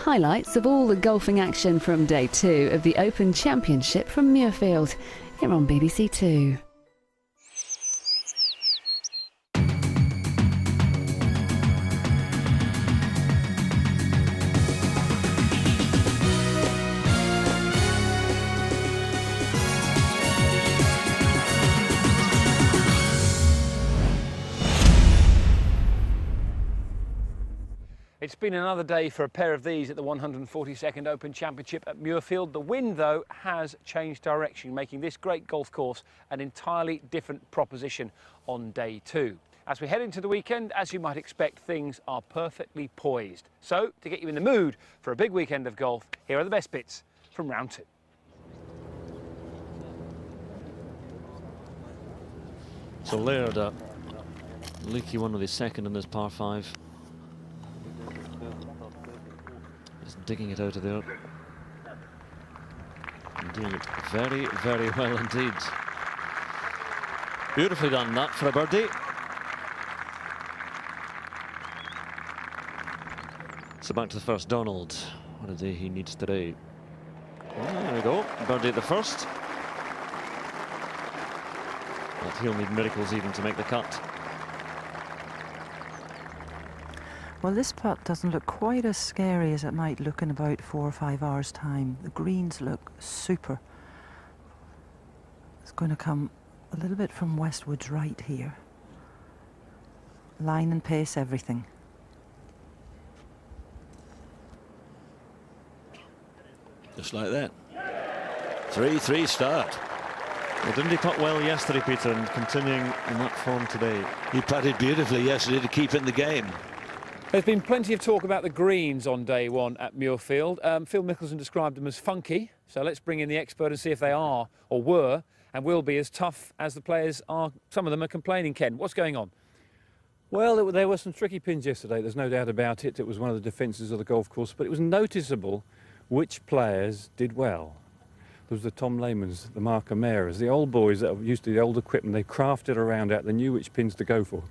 highlights of all the golfing action from day 2 of the Open Championship from Muirfield, here on BBC Two. It's been another day for a pair of these at the 142nd Open Championship at Muirfield. The wind, though, has changed direction, making this great golf course an entirely different proposition on day 2. As we head into the weekend, as you might expect, things are perfectly poised. So, to get you in the mood for a big weekend of golf, here are the best bits from round 2. So Laird, a leaky one with his second in this par 5. Just digging it out of there. And doing it very, very well indeed. Beautifully done that for a birdie. So back to the first, Donald. What a day he needs today. Oh, there we go, birdie at the first. But he'll need miracles even to make the cut. Well, this putt doesn't look quite as scary as it might look in about 4 or 5 hours' time. The greens look super. It's going to come a little bit from Westwood's right here. Line and pace, everything. Just like that. 3-3 start. Well, didn't he putt well yesterday, Peter, and continuing in that form today? He putted beautifully yesterday to keep in the game. There's been plenty of talk about the greens on day 1 at Muirfield. Phil Mickelson described them as funky, so let's bring in the expert and see if they are, or were, and will be as tough as the players are. Some of them are complaining. Ken, what's going on? Well, there were some tricky pins yesterday, there's no doubt about it. It was one of the defences of the golf course, but it was noticeable which players did well. There was the Tom Leymans, the Mark O'Mearas, the old boys that are used to the old equipment. They crafted around out, they knew which pins to go for.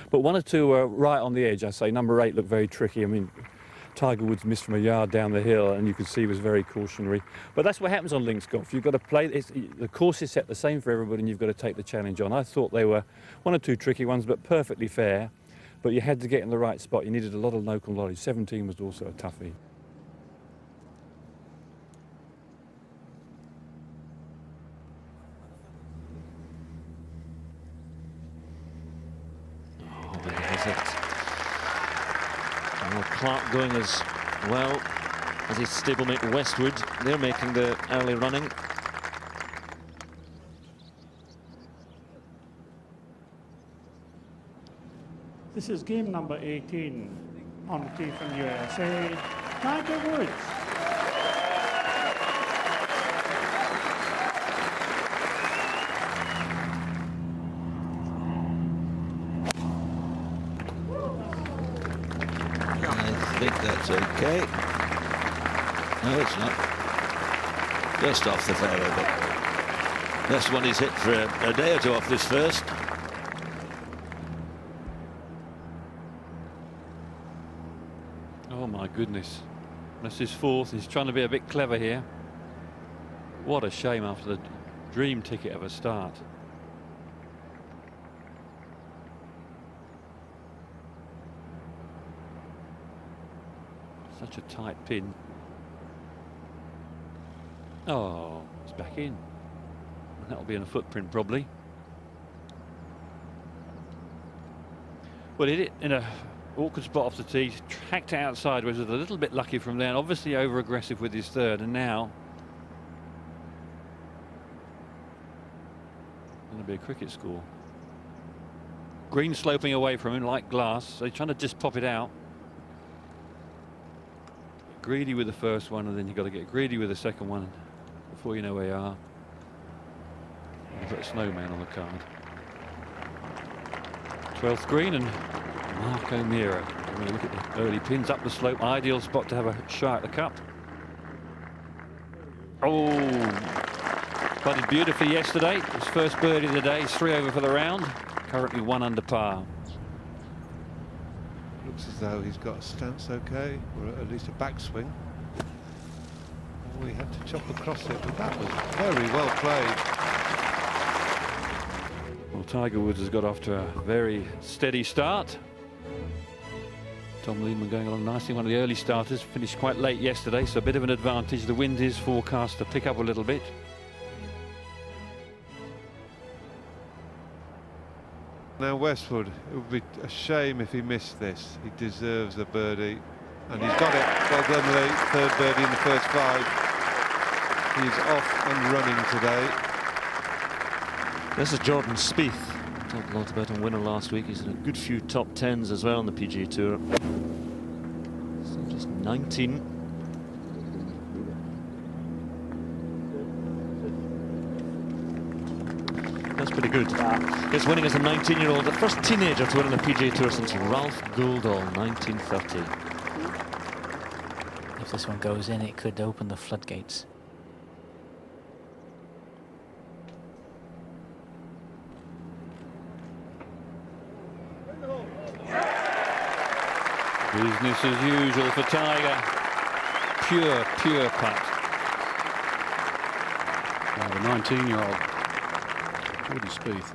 But 1 or 2 were right on the edge. I say number 8 looked very tricky. I mean, Tiger Woods missed from a yard down the hill, and you could see he was very cautionary. But that's what happens on links golf. You've got to play. The course is set the same for everybody, and you've got to take the challenge on. I thought they were 1 or 2 tricky ones, but perfectly fair. But you had to get in the right spot. You needed a lot of local knowledge. 17 was also a toughie. Clark going as well as his stablemate Westwood. They're making the early running. This is game number 18 on the tee from USA, Tiger Woods. I think that's okay. No, it's not. Just off the fairway, but that's one he's hit for a day or 2 off this first. Oh my goodness. That's his 4th. He's trying to be a bit clever here. What a shame after the dream ticket of a start. Such a tight pin. Oh, it's back in. That'll be in a footprint probably. Well, he hit it in a awkward spot off the tee, tracked out sideways, was a little bit lucky from there, and obviously over aggressive with his 3rd, and now going to be a cricket score. Green sloping away from him like glass, so he's trying to just pop it out. Greedy with the first one, and then you've got to get greedy with the second one before you know where you are. You put a snowman on the card. 12th green, and Mark O'Meara. I'm going to look at the early pins up the slope. Ideal spot to have a shot at the cup. Oh, putted beautifully yesterday. His first birdie of the day. He's 3 over for the round. Currently 1 under par. Looks as though he's got a stance okay, or at least a backswing. Oh, he had to chop across it, but that was very well played. Well, Tiger Woods has got off to a very steady start. Tom Lehman going along nicely. One of the early starters, finished quite late yesterday, so a bit of an advantage. The wind is forecast to pick up a little bit. Now Westwood, it would be a shame if he missed this. He deserves a birdie, and he's got it. Well done, Lee. Third birdie in the first 5. He's off and running today. This is Jordan Spieth. Talked a lot about him winner last week. He's in a good few top 10s as well on the PGA Tour. So just 19. That's pretty good. He's winning as a 19-year-old, the first teenager to win on the PGA Tour since Ralph Gouldall, 1930. If this one goes in, it could open the floodgates. Business as usual for Tiger. Pure putt. Now the 19-year-old Jordan Spieth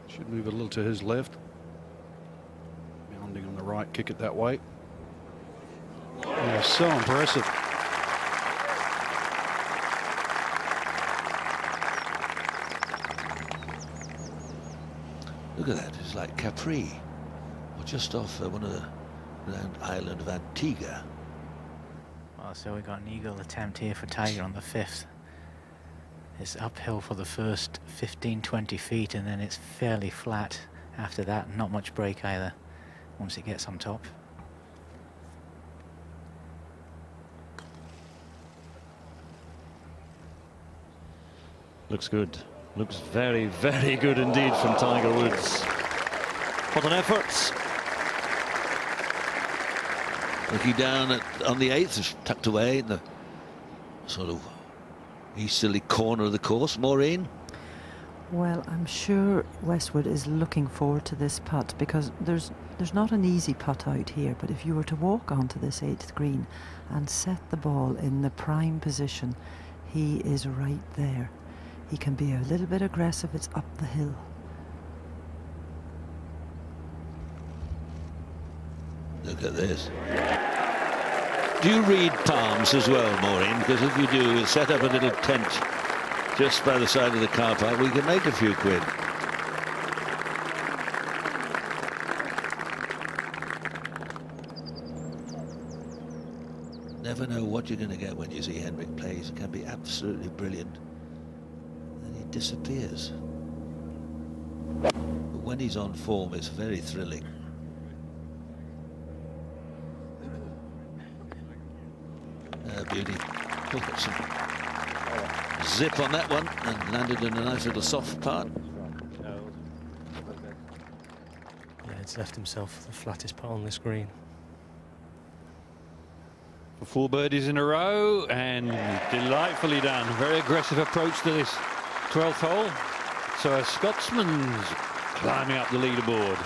should move a little to his left. Bounding on the right, kick it that way. Yeah, so impressive. Look at that, it's like Capri. Just off one of the island of Antigua. Well, so we got an eagle attempt here for Tiger on the 5th. It's uphill for the first 15-20 feet, and then it's fairly flat after that. Not much break either once it gets on top. Looks good. Looks very, very good indeed from Tiger Woods. What an effort. Looking down on the 8th, tucked away in the sort of easterly corner of the course. Maureen? Well, I'm sure Westwood is looking forward to this putt, because there's not an easy putt out here, but if you were to walk onto this 8th green and set the ball in the prime position, he is right there. He can be a little bit aggressive. It's up the hill. Look at this. Do you read palms as well, Maureen? Because if you do, we'll set up a little tent just by the side of the car park. We can make a few quid. Never know what you're going to get when you see Henrik play. It can be absolutely brilliant. Then he disappears. But when he's on form, it's very thrilling. Beauty. Got some zip on that one and landed in a nice little soft part. Yeah, it's left himself the flattest part on this green. 4 birdies in a row, and delightfully done. Very aggressive approach to this 12th hole. So a Scotsman's climbing up the leaderboard.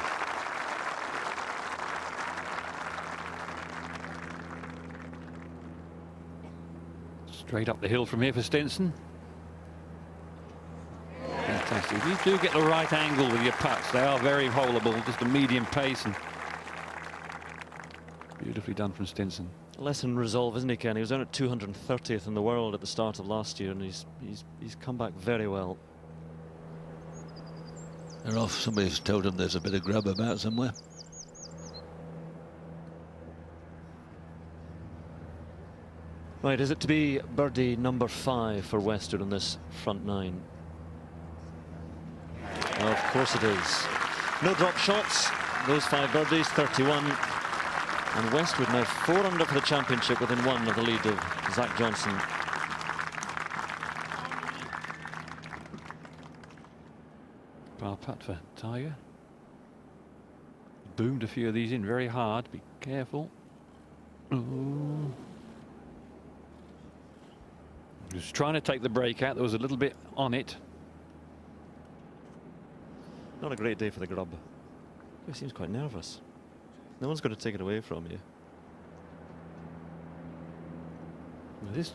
Straight up the hill from here for Stenson. Fantastic. You do get the right angle with your putts. They are very holeable, just a medium pace, and beautifully done from Stenson. Less in resolve, isn't he, Ken? He was down at 230th in the world at the start of last year, and he's come back very well. They're off. Somebody's told him there's a bit of grub about somewhere. Right, is it to be birdie number 5 for Westwood on this front 9? Of course it is. No drop shots. Those 5 birdies, 31. And Westwood now 4 under for the championship, within 1 of the lead of Zach Johnson. Par putt for Tiger. Boomed a few of these in very hard. Be careful. Ooh. Just trying to take the break out. There was a little bit on it. Not a great day for the grub. He seems quite nervous. No one's going to take it away from you. Well, this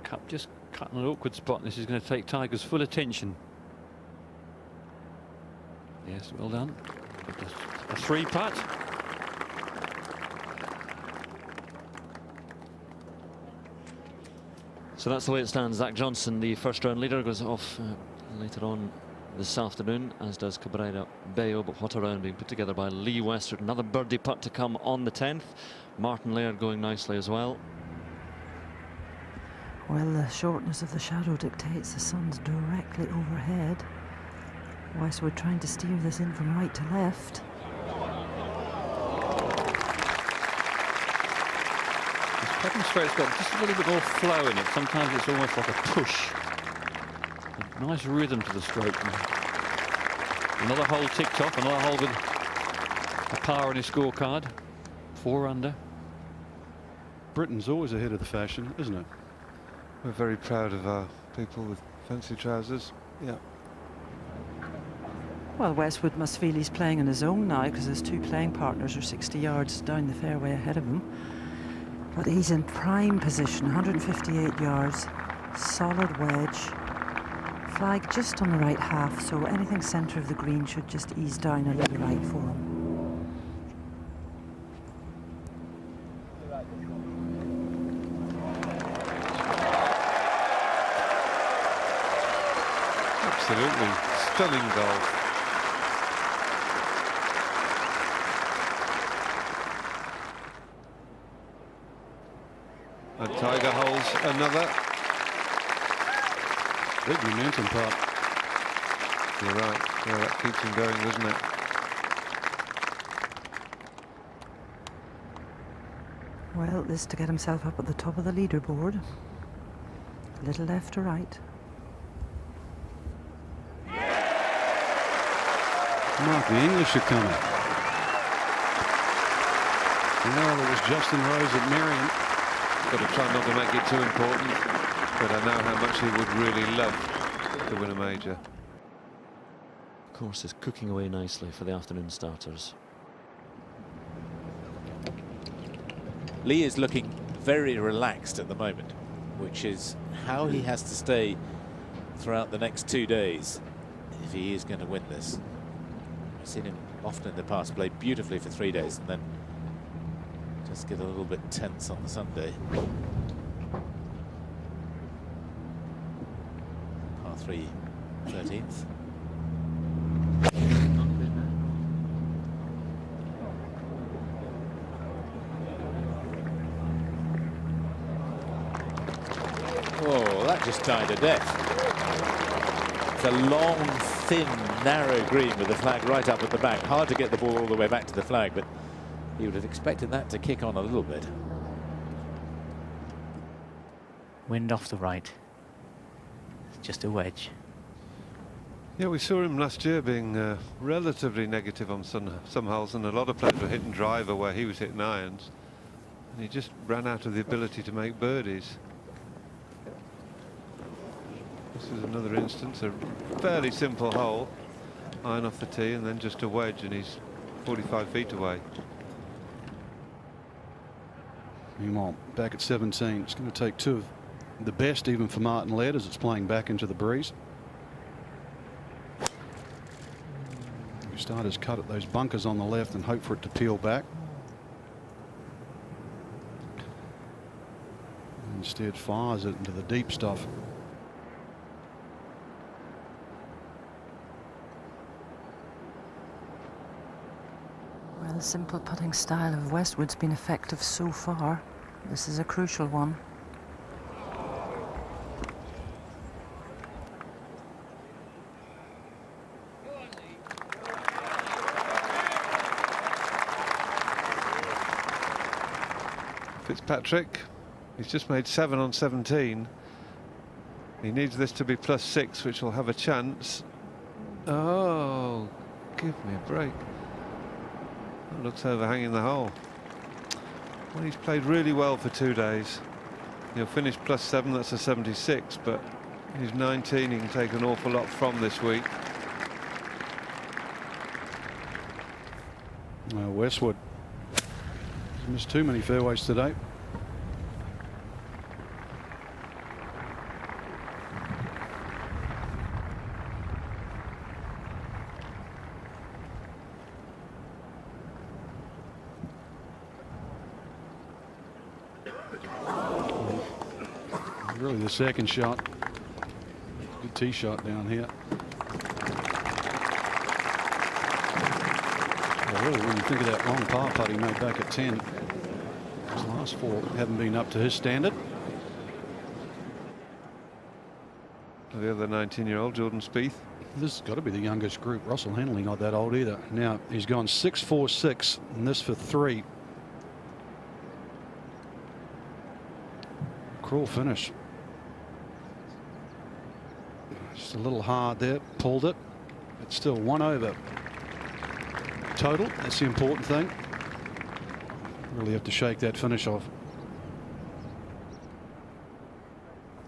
cup just cut an awkward spot, and this is going to take Tiger's full attention. Yes, well done. A 3-putt. So that's the way it stands. Zach Johnson, the first round leader, goes off later on this afternoon, as does Cabrera Bello. But what a round being put together by Lee Westwood. Another birdie putt to come on the 10th. Martin Laird going nicely as well. Well, the shortness of the shadow dictates the sun's directly overhead. Westwood trying to steer this in from right to left. Putting straight's got just a little bit more flow in it. Sometimes it's almost like a push. A nice rhythm to the stroke. Another hole ticked off, another hole with a par on his scorecard. 4 under. Britain's always ahead of the fashion, isn't it? We're very proud of our people with fancy trousers. Yeah. Well, Westwood must feel he's playing on his own now, because his 2 playing partners are 60 yards down the fairway ahead of him. But he's in prime position, 158 yards, solid wedge, flag just on the right half, so anything centre of the green should just ease down a little right for him. Absolutely stunning golf. And Tiger holds another. Big momentum putt. You're right. Yeah, that keeps him going, doesn't it? Well, this to get himself up at the top of the leaderboard. A little left to right. Mark, the English are coming. Well, it was Justin Rose at Merion. Got to try not to make it too important, but I know how much he would really love to win a major. Of course, is cooking away nicely for the afternoon starters. Lee is looking very relaxed at the moment, which is how he has to stay throughout the next 2 days if he is going to win this. I've seen him often in the past play beautifully for 3 days and then just get a little bit tense on the Sunday. Par 3, 13th. Oh, that just died to death. It's a long, thin, narrow green with the flag right up at the back. Hard to get the ball all the way back to the flag, but you would have expected that to kick on a little bit. Wind off the right. It's just a wedge. Yeah, we saw him last year being relatively negative on some holes, and a lot of players were hitting driver where he was hitting irons. And he just ran out of the ability to make birdies. This is another instance, a fairly simple hole. Iron off the tee and then just a wedge, and he's 45 feet away. Meanwhile, back at 17, it's going to take 2 of the best, even for Martin Laird, as it's playing back into the breeze. You start his cut at those bunkers on the left and hope for it to peel back. Instead fires it into the deep stuff. Well, the simple putting style of Westwood's been effective so far. This is a crucial one. Fitzpatrick, he's just made 7 on 17. He needs this to be +6, which will have a chance. Oh, give me a break. That looks overhanging the hole. Well, he's played really well for 2 days. He'll finish +7, that's a 76, but he's 19, he can take an awful lot from this week. Westwood has missed too many fairways today. Really the second shot. Good tee shot down here. Well, really, when you think of that long par putt he made back at 10, his last 4 haven't been up to his standard. The other 19-year-old, Jordan Spieth. This has got to be the youngest group. Russell Henley not that old either. Now he's gone 6-4-6 and this for 3. Cruel finish. Just a little hard there. Pulled it. It's still 1 over. Total. That's the important thing. Really have to shake that finish off.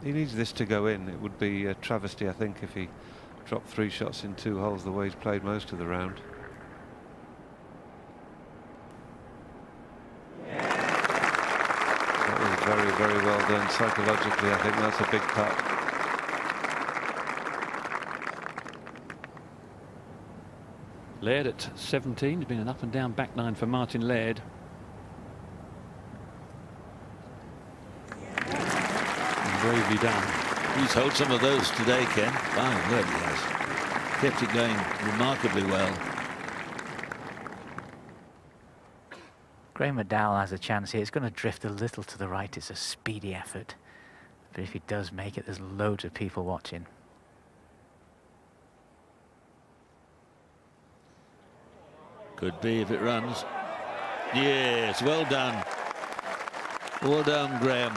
He needs this to go in. It would be a travesty, I think, if he dropped 3 shots in 2 holes the way he's played most of the round. That was very, very well done psychologically. I think that's a big putt. Laird at 17. It's been an up and down back nine for Martin Laird. Bravely done. He's held some of those today, Ken. My word, he has. Kept it going remarkably well. Graham McDowell has a chance here. It's going to drift a little to the right. It's a speedy effort. But if he does make it, there's loads of people watching. Could be if it runs. Yes, well done. Well done, Graham.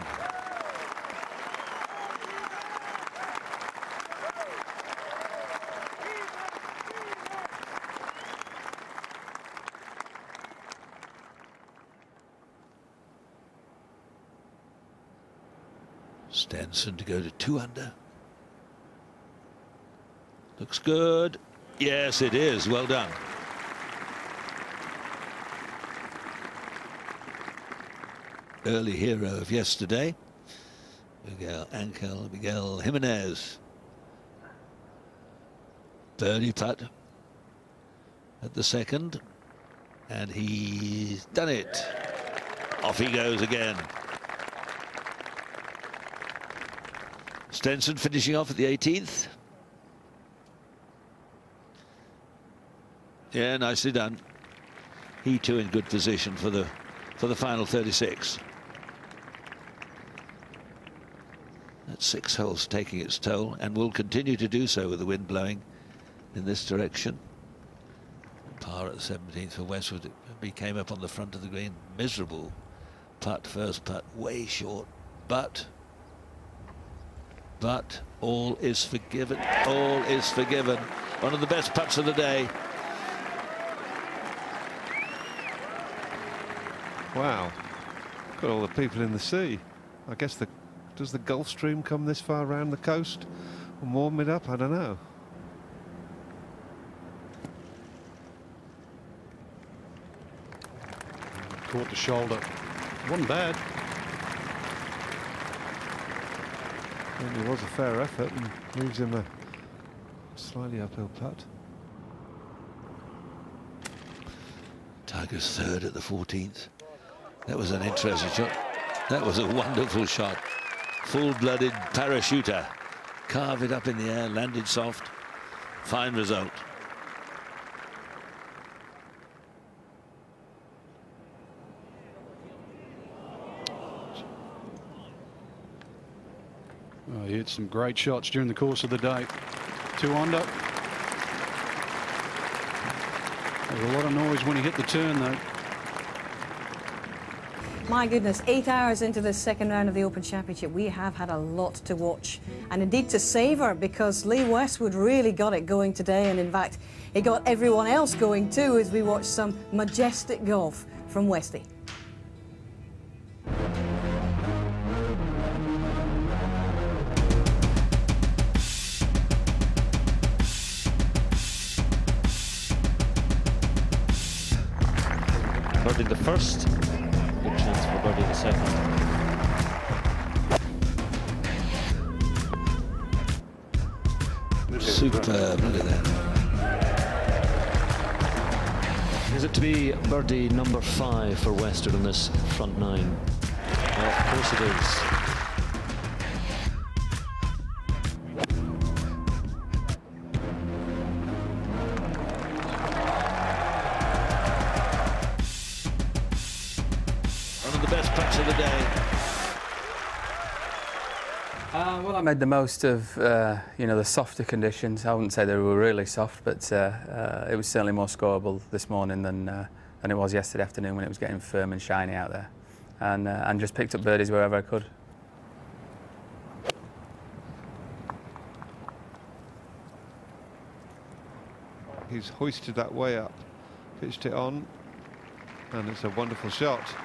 Stenson to go to 2 under. Looks good. Yes, it is. Well done. Early hero of yesterday, Miguel Jimenez. Birdie putt at the second, and he's done it. Off he goes again. Stenson finishing off at the 18th. Yeah, nicely done. He too in good position for the final 36. That's 6 holes taking its toll, and will continue to do so with the wind blowing in this direction. Par at the 17th for Westwood. He came up on the front of the green. Miserable putt, first putt, way short, but all is forgiven. All is forgiven. One of the best putts of the day. Wow. Got all the people in the sea. I guess does the Gulf Stream come this far around the coast and warm it up? I don't know. Caught the shoulder. Wasn't bad. It was a fair effort and leaves him a slightly uphill putt. Tiger's third at the 14th. That was an interesting shot. That was a wonderful shot. Full-blooded parachuter. Carve it up in the air, landed soft. Fine result. Oh, he hit some great shots during the course of the day. 2 under. There was a lot of noise when he hit the turn, though. My goodness, 8 hours into the second round of the Open Championship, we have had a lot to watch and indeed to savour, because Lee Westwood really got it going today, and in fact it got everyone else going too as we watched some majestic golf from Westy. birdie the first. Good chance for birdie the second. Superb, look at that. Is it to be birdie number 5 for Westwood on this front 9? Well, of course it is. One of the best putts of the day. Well, I made the most of you know, the softer conditions. I wouldn't say they were really soft, but it was certainly more scoreable this morning than it was yesterday afternoon when it was getting firm and shiny out there, and just picked up birdies wherever I could. He's hoisted that way up, pitched it on, and it's a wonderful shot.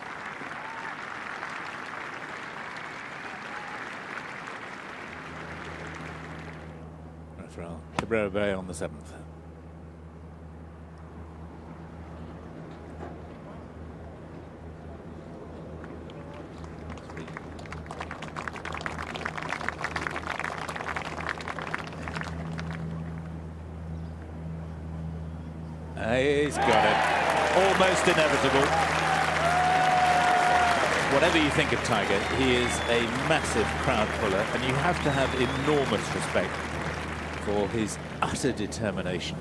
Cabrera Bay on the 7th. He's got it. Almost inevitable. Whatever you think of Tiger, he is a massive crowd puller, and you have to have enormous respect for his utter determination.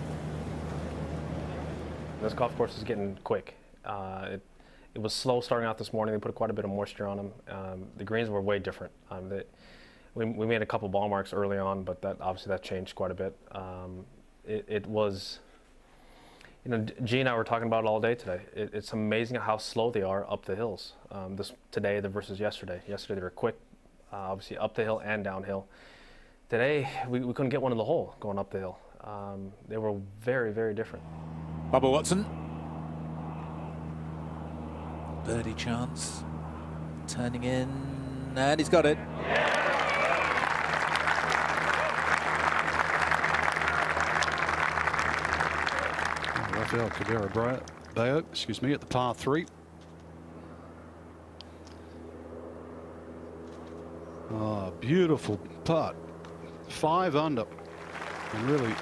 This golf course is getting quick. It was slow starting out this morning. They put quite a bit of moisture on them. The greens were way different. We made a couple ball marks early on, but obviously that changed quite a bit. It was, you know, G and I were talking about it all day today. It's amazing how slow they are up the hills. Today versus yesterday. Yesterday they were quick, obviously up the hill and downhill. Today, we couldn't get one in the hole going up the hill. They were very, very different. Bubba Watson. Birdie chance. Turning in, and he's got it. Rafael Cabrera Bayo, excuse me, at the par 3. Oh, beautiful putt. 5 under, and really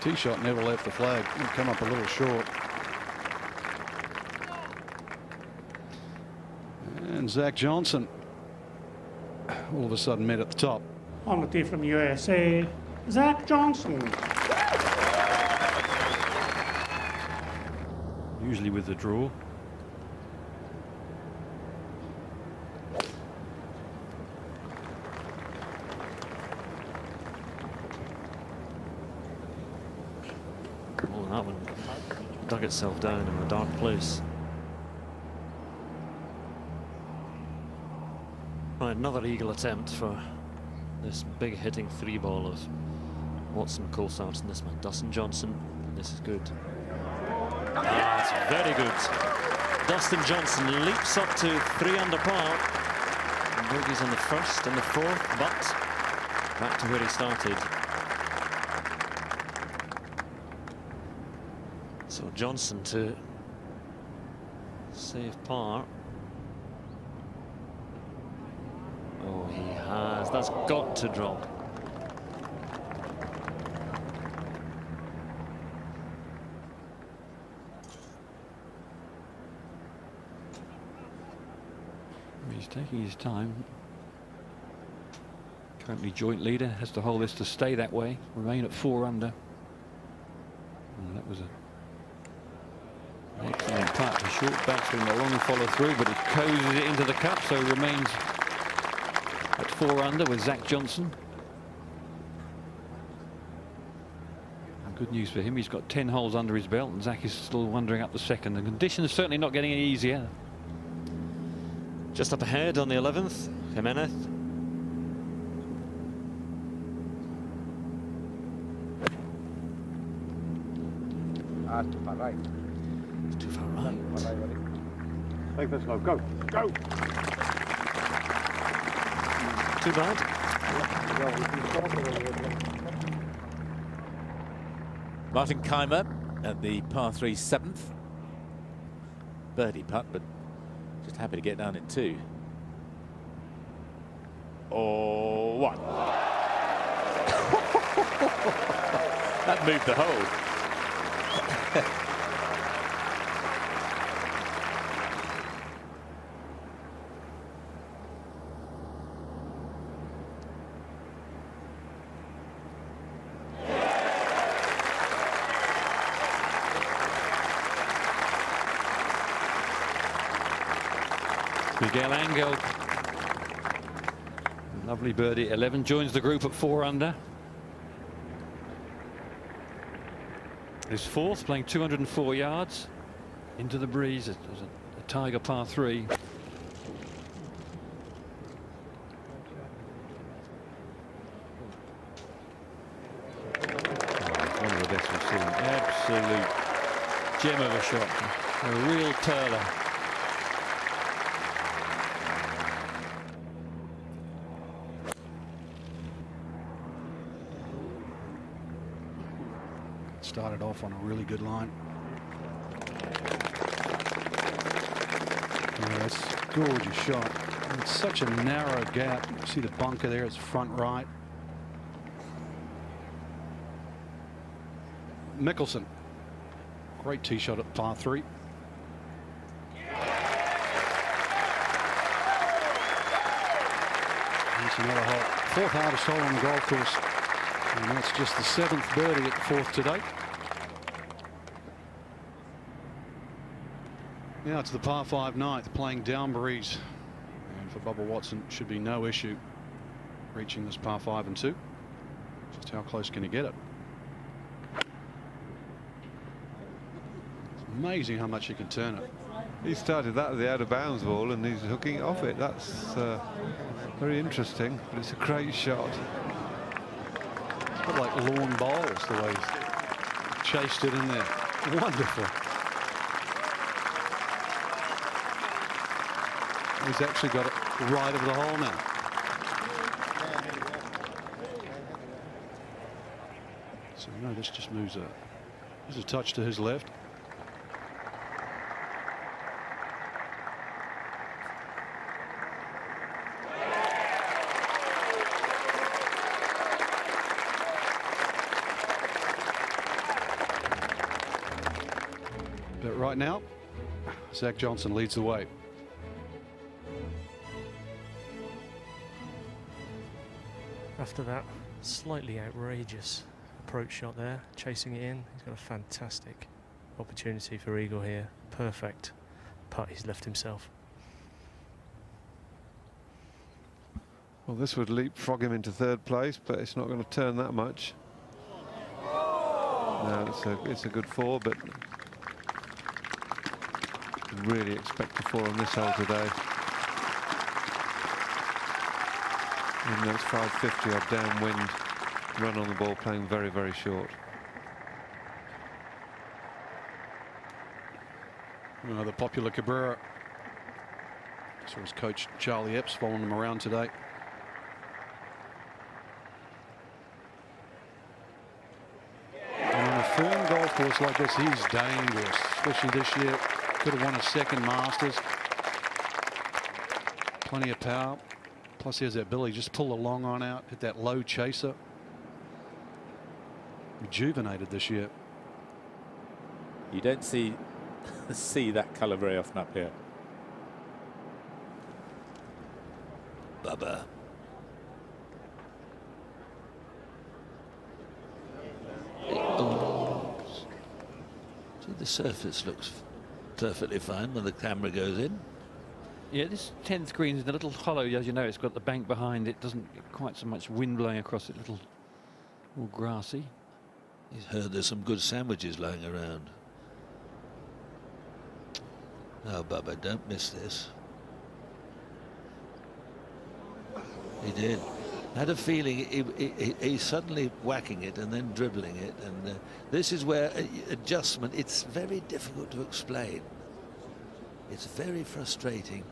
tee shot never left the flag. It come up a little short. And Zach Johnson all of a sudden met at the top. On the tee from USA, Zach Johnson. Usually with the draw. Oh, that one dug itself down in a dark place. Right, another eagle attempt for this big hitting 3-ball of Watson, Coulthard, and this man Dustin Johnson. This is good. Ah, it's very good. Dustin Johnson leaps up to 3 under par. And bogeys on the 1st and the 4th, but back to where he started. So Johnson to save par. Oh, he has. That's got to drop. He's taking his time. Currently joint leader, has to hold this to stay that way, remain at 4 under. And that was an excellent putt. A short backswing, a long follow through, but it coases it into the cup, so remains at 4 under with Zach Johnson. And good news for him, he's got 10 holes under his belt, and Zach is still wandering up the 2nd. The conditions are certainly not getting any easier. Just up ahead on the 11th, Jimenez. Too far right. It's too far right. Take this low. Go. Go. Too bad. Martin Keimer at the par 3 7th. birdie putt, but just happy to get down in 2. Or 1. That moved the hole. Miguel, lovely birdie, 11, joins the group at 4 under. His 4th, playing 204 yards into the breeze. It was a Tiger par 3. One of the best we've seen. Absolute gem of a shot. A real turler. Started off on a really good line. Yeah, that's a gorgeous shot. It's such a narrow gap. You see the bunker there, it's front right. Mickelson. Great tee shot at par 3. That's another hole. 4th hardest hole on the golf course. And that's just the 7th birdie at 4th today. Now it's the par 5 9th, playing down breeze. And for Bubba Watson, should be no issue reaching this par 5 and 2. Just how close can he get it? It's amazing how much he can turn it. He started that at the out of bounds ball and he's hooking it off it. That's very interesting, but it's a great shot. It's a bit like lawn bowls, the way he's chased it in there. Wonderful. He's actually got it right over the hole now. So no, this just moves there's a touch to his left. But right now, Zach Johnson leads the way. After that slightly outrageous approach shot there, chasing it in, he's got a fantastic opportunity for eagle here. Perfect putt he's left himself. Well, this would leapfrog him into 3rd place, but it's not going to turn that much. No, it's a good 4, but really expect a 4 on this hole today. Even though it's 550 odd downwind, run on the ball, playing very, very short. The popular Cabrera. So his coach Charlie Epps following him around today. And on a firm golf course like this, he's dangerous, especially this year. Could have won a 2nd Masters. Plenty of power. Plus he has that ability, just pull the long on out, hit that low chaser. Rejuvenated this year. You don't see that colour very often up here. Bubba. See, the surface looks perfectly fine when the camera goes in. Yeah, this 10th green is a little hollow, as you know. It's got the bank behind it. Doesn't get quite so much wind blowing across it. Little more grassy. He's heard there's some good sandwiches lying around. Oh, Bubba, don't miss this. He did. I had a feeling he's suddenly whacking it and then dribbling it. And this is where adjustment, it's very difficult to explain. It's very frustrating.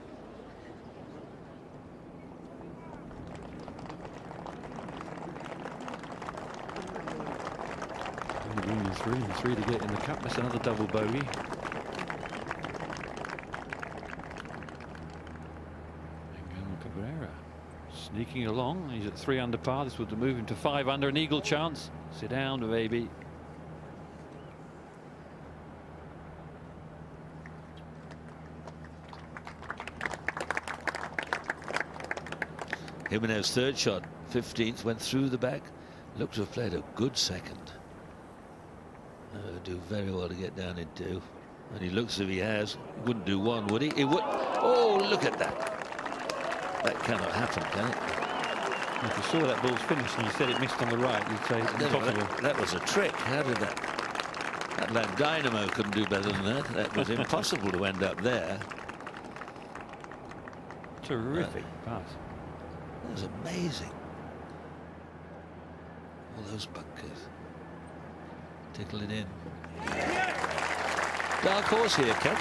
Only 3 to get in the cup. That's another double bogey. Cabrera sneaking along. He's at 3 under par. This would move him to 5 under. An eagle chance. Sit down, baby. Jimenez third shot, 15th, went through the back. Looked to have played a good second. Do very well to get down into. And he looks as if he has. He wouldn't do one, would he? He would. Oh, look at that. That cannot happen, can it? If you saw that ball's finished and you said it missed on the right, you'd say it's impossible. That was a trick. How did that? That lad Dynamo couldn't do better than that. That was impossible to end up there. Terrific pass. That was amazing. All those bunkers. Tickle it in. Dark horse here, Kev.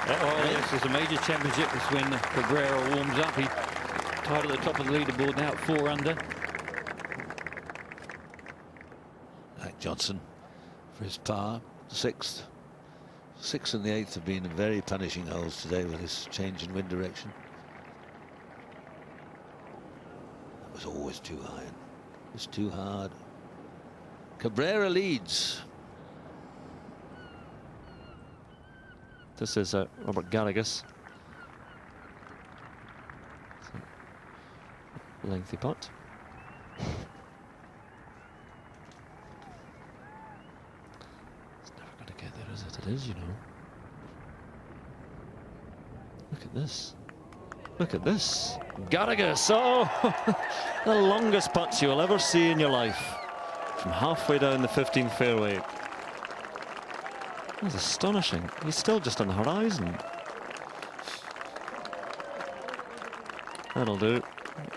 Oh, yes, it's a major championship. It's when Cabrera warms up. He tied at the top of the leaderboard now at 4 under. Like Johnson for his par, 6th. 6th and the 8th have been very punishing holes today with this change in wind direction. It was always too high. It was too hard. Cabrera leads. This is Robert Garrigus. Lengthy putt. It's never going to get there, is it? It is, you know. Look at this. Look at this. Garrigus. Oh, the longest putts you'll ever see in your life. From halfway down the 15th fairway. That's astonishing. He's still just on the horizon. That'll do.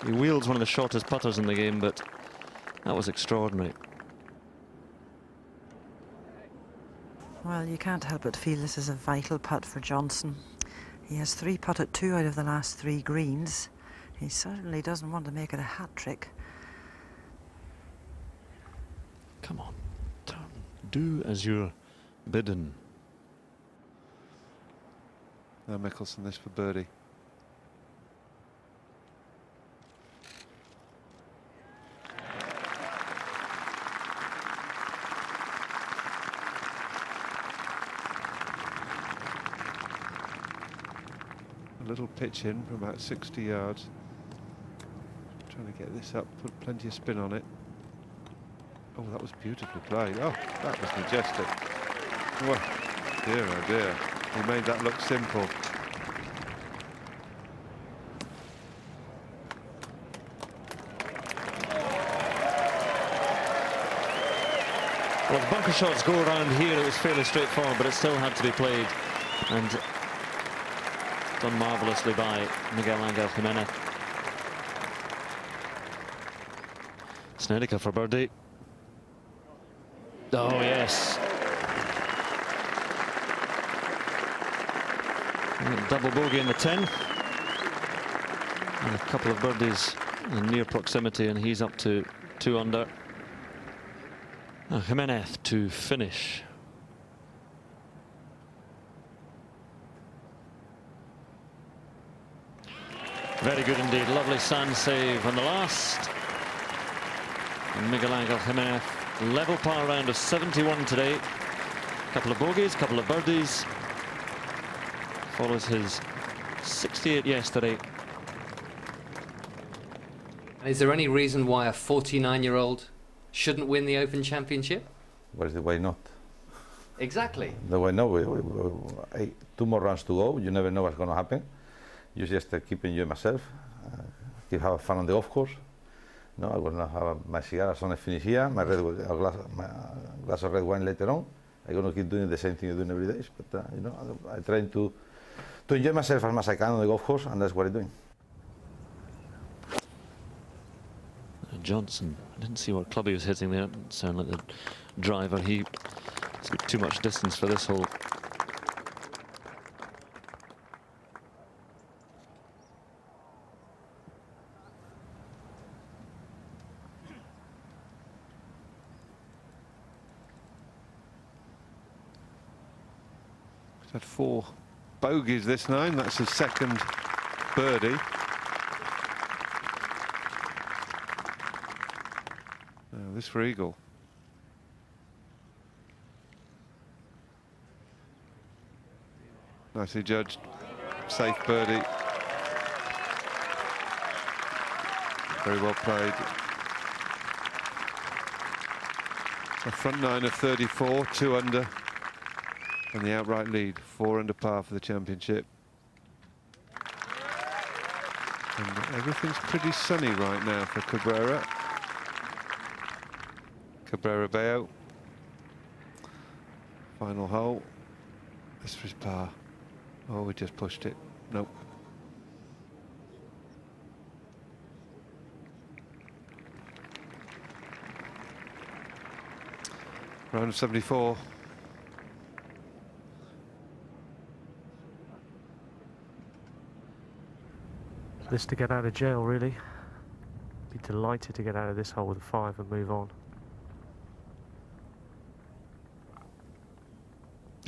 He wields one of the shortest putters in the game, but that was extraordinary. Well, you can't help but feel this is a vital putt for Johnson. He has 3 putt at 2 out of the last 3 greens. He certainly doesn't want to make it a hat trick. Come on, turn. Do as you're bidden. Now Mickelson, this for birdie. A little pitch in from about 60 yards. Trying to get this up, put plenty of spin on it. Oh, that was beautifully played. Oh, that was majestic. Oh, dear, oh dear. He made that look simple. Well, the bunker shots go around here. It was fairly straightforward, but it still had to be played. And done marvellously by Miguel Jimenez. Snedeker for birdie. Oh, yes. Double bogey in the 10th. And a couple of birdies in near proximity, and he's up to 2 under. Jimenez to finish. Very good indeed. Lovely sand save on the last. And Miguel Angel Jimenez, level par round of 71 today. Couple of bogeys, couple of birdies. Follows his 68 yesterday. Is there any reason why a 49-year-old shouldn't win the Open Championship? What is the way not? Exactly. The way no. 2 more rounds to go. You never know what's going to happen. You just keep enjoying myself. Keep having fun on the golf course. No, I will not have my cigar as soon as I finish here. My glass of red wine later on. I'm going to keep doing the same thing I'm doing every day. But you know, I try to enjoy myself as much as I can on the golf course, and that's what I'm doing. Johnson, I didn't see what club he was hitting there. It sounded like the driver. He's got too much distance for this hole. He's had 4 bogeys this 9. That's his 2nd birdie. this for eagle. Nicely judged. Safe birdie. Very well played. A front nine of 34, 2 under, and the outright lead, 4 under par for the championship. And everything's pretty sunny right now for Cabrera. Cabrera Bayo. Final hole. This was par. Oh, we just pushed it. Nope. Round of 74. This to get out of jail, really. Be delighted to get out of this hole with a 5 and move on.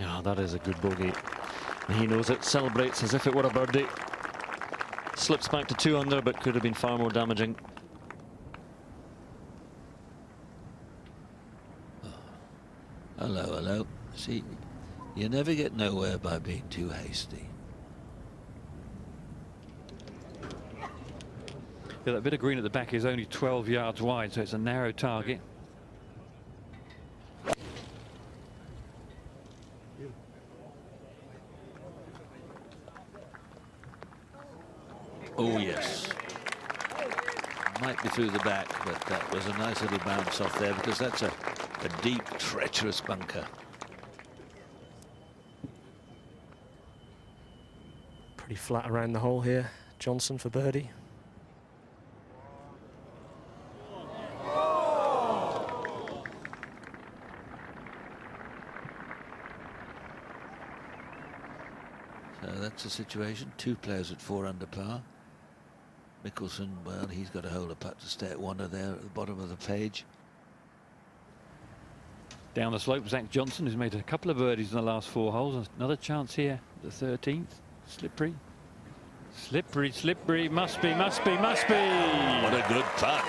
Ah, that is a good bogey. He knows it, celebrates as if it were a birdie. Slips back to 2 under, but could have been far more damaging. Hello, hello. See, you never get nowhere by being too hasty. Yeah, that bit of green at the back is only 12 yards wide, so it's a narrow target. Oh, yes. Might be through the back, but that was a nice little bounce off there, because that's a deep, treacherous bunker. Pretty flat around the hole here. Johnson for birdie. So that's the situation. 2 players at 4 under par. Mickelson, well, he's got to hold a putt to stay at 1 there at the bottom of the page. Down the slope, Zach Johnson, who's made a couple of birdies in the last 4 holes. Another chance here, the 13th. Slippery. Slippery, slippery. Must be, must be, must be. What a good putt.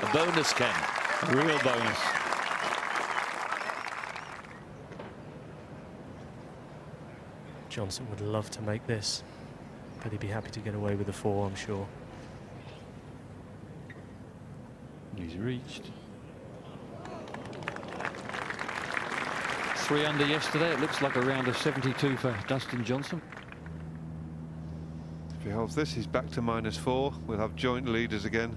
A bonus, Ken. A real bonus. Johnson would love to make this, but he'd be happy to get away with the 4, I'm sure. He's reached. 3 under yesterday. It looks like a round of 72 for Dustin Johnson. If he holds this, he's back to -4. We'll have joint leaders again.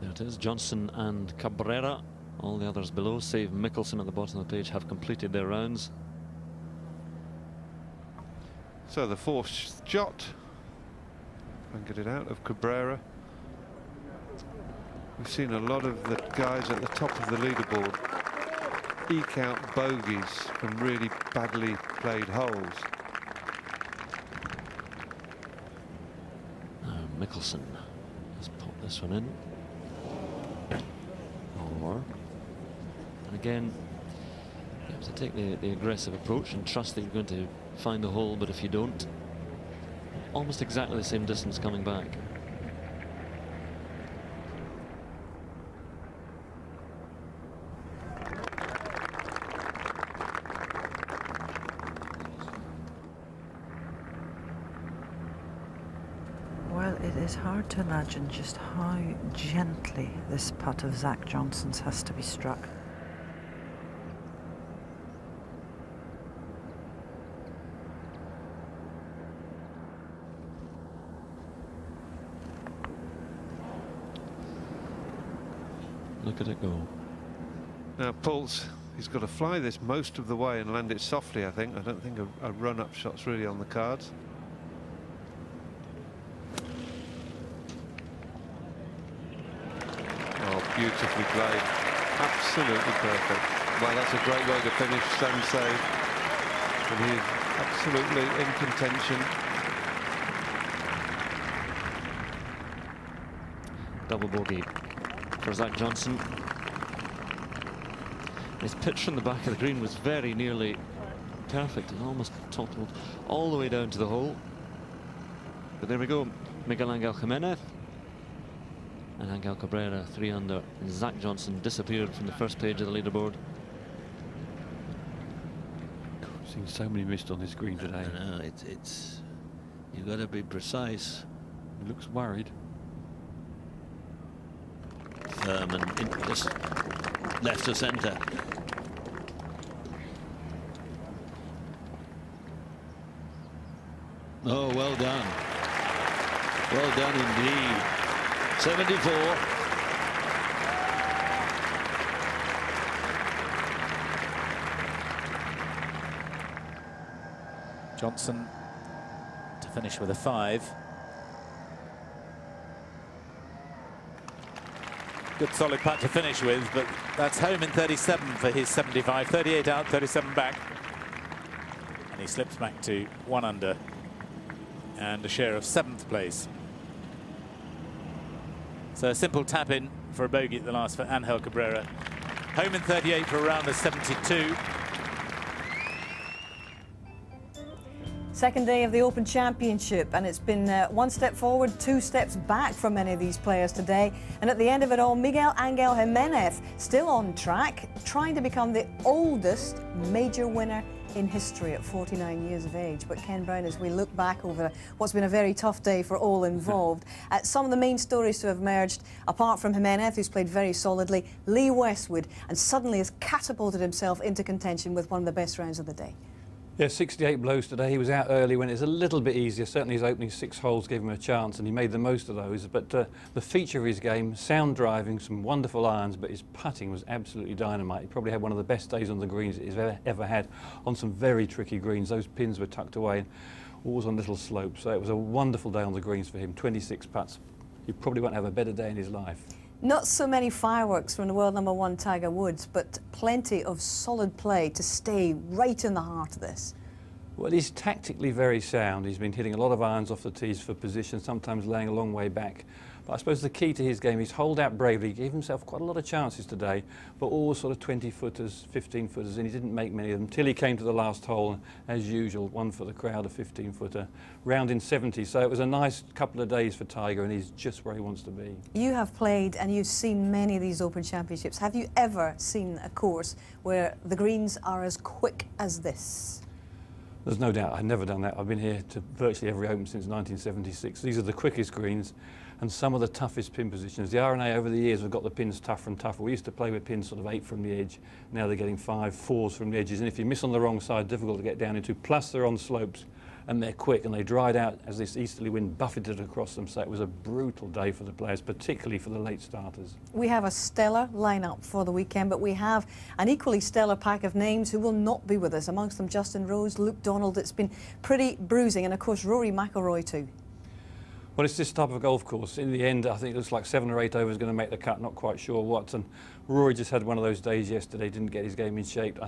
There it is, Johnson and Cabrera. All the others below, save Mickelson at the bottom of the page, have completed their rounds. So the 4th shot. And get it out of Cabrera. We've seen a lot of the guys at the top of the leaderboard eke out bogeys from really badly played holes. Mickelson has popped this one in. And again, you have to take the aggressive approach and trust that you're going to find the hole, but if you don't, almost exactly the same distance coming back. Well, it is hard to imagine just how gently this putt of Zach Johnson's has to be struck. Look at it go. Now, Pulse, he's got to fly this most of the way and land it softly, I think. I don't think a run-up shot's really on the cards. Oh, beautifully played. Absolutely perfect. Well, that's a great way to finish. Sun save. And he's absolutely in contention. Double bogey for Zach Johnson. His pitch from the back of the green was very nearly perfect and almost toppled all the way down to the hole. But there we go, Miguel Angel Jimenez and Angel Cabrera 3 under. And Zach Johnson disappeared from the first page of the leaderboard. I've seen so many missed on this green today. No, it's you've got to be precise. He looks worried. Firm and just left to centre. Oh, well done. Well done indeed. 74. Johnson to finish with a 5. Good solid putt to finish with, but that's home in 37 for his 75. 38 out, 37 back. And he slips back to 1 under and a share of 7th place. So a simple tap in for a bogey at the last for Angel Cabrera. Home in 38 for a round of 72. Second day of the Open Championship, and it's been 1 step forward, 2 steps back for many of these players today. And at the end of it all, Miguel Angel Jimenez still on track, trying to become the oldest major winner in history at 49 years of age. But Ken Brown, as we look back over what's been a very tough day for all involved, some of the main stories to have emerged, apart from Jimenez, who's played very solidly, Lee Westwood, and suddenly has catapulted himself into contention with one of the best rounds of the day. Yeah, 68 blows today. He was out early when it's a little bit easier. Certainly his opening 6 holes gave him a chance and he made the most of those. But the feature of his game, sound driving, some wonderful irons, but his putting was absolutely dynamite. He probably had one of the best days on the greens that he's ever had on some very tricky greens. Those pins were tucked away, always on little slopes. So it was a wonderful day on the greens for him. 26 putts. He probably won't have a better day in his life. Not so many fireworks from the world #1 Tiger Woods, but plenty of solid play to stay right in the heart of this. Well, he's tactically very sound. He's been hitting a lot of irons off the tees for position, sometimes laying a long way back. But I suppose the key to his game is hold out bravely. He gave himself quite a lot of chances today, but all sort of 20-footers, 15-footers, and he didn't make many of them till he came to the last hole. As usual, one for the crowd, a 15-footer, round in 70. So it was a nice couple of days for Tiger, and he's just where he wants to be. You have played and you've seen many of these Open Championships. Have you ever seen a course where the greens are as quick as this? There's no doubt. I've never done that. I've been here to virtually every Open since 1976. These are the quickest greens and some of the toughest pin positions. The R&A over the years have got the pins tougher and tougher. We used to play with pins sort of 8 from the edge. Now they're getting 5, 4s from the edges. And if you miss on the wrong side, difficult to get down into. Plus they're on slopes and they're quick and they dried out as this easterly wind buffeted across them. So it was a brutal day for the players, particularly for the late starters. We have a stellar lineup for the weekend, but we have an equally stellar pack of names who will not be with us. Amongst them, Justin Rose, Luke Donald. It's been pretty bruising, and of course Rory McIlroy too. Well, it's this type of golf course. In the end, I think it looks like 7 or 8 overs going to make the cut, not quite sure what. And Rory just had one of those days yesterday, didn't get his game in shape.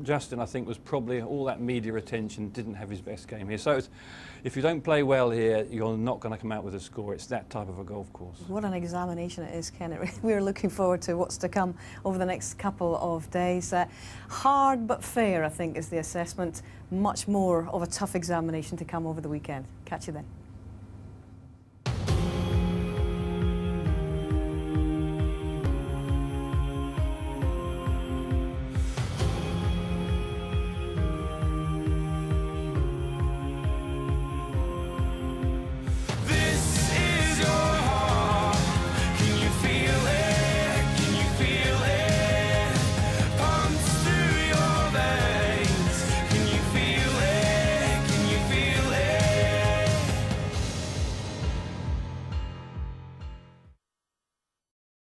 Justin, I think, was probably all that media attention, didn't have his best game here. So if you don't play well here, you're not going to come out with a score. It's that type of a golf course. What an examination it is, Ken. We're looking forward to what's to come over the next couple of days. Hard but fair, I think, is the assessment. Much more of a tough examination to come over the weekend. Catch you then.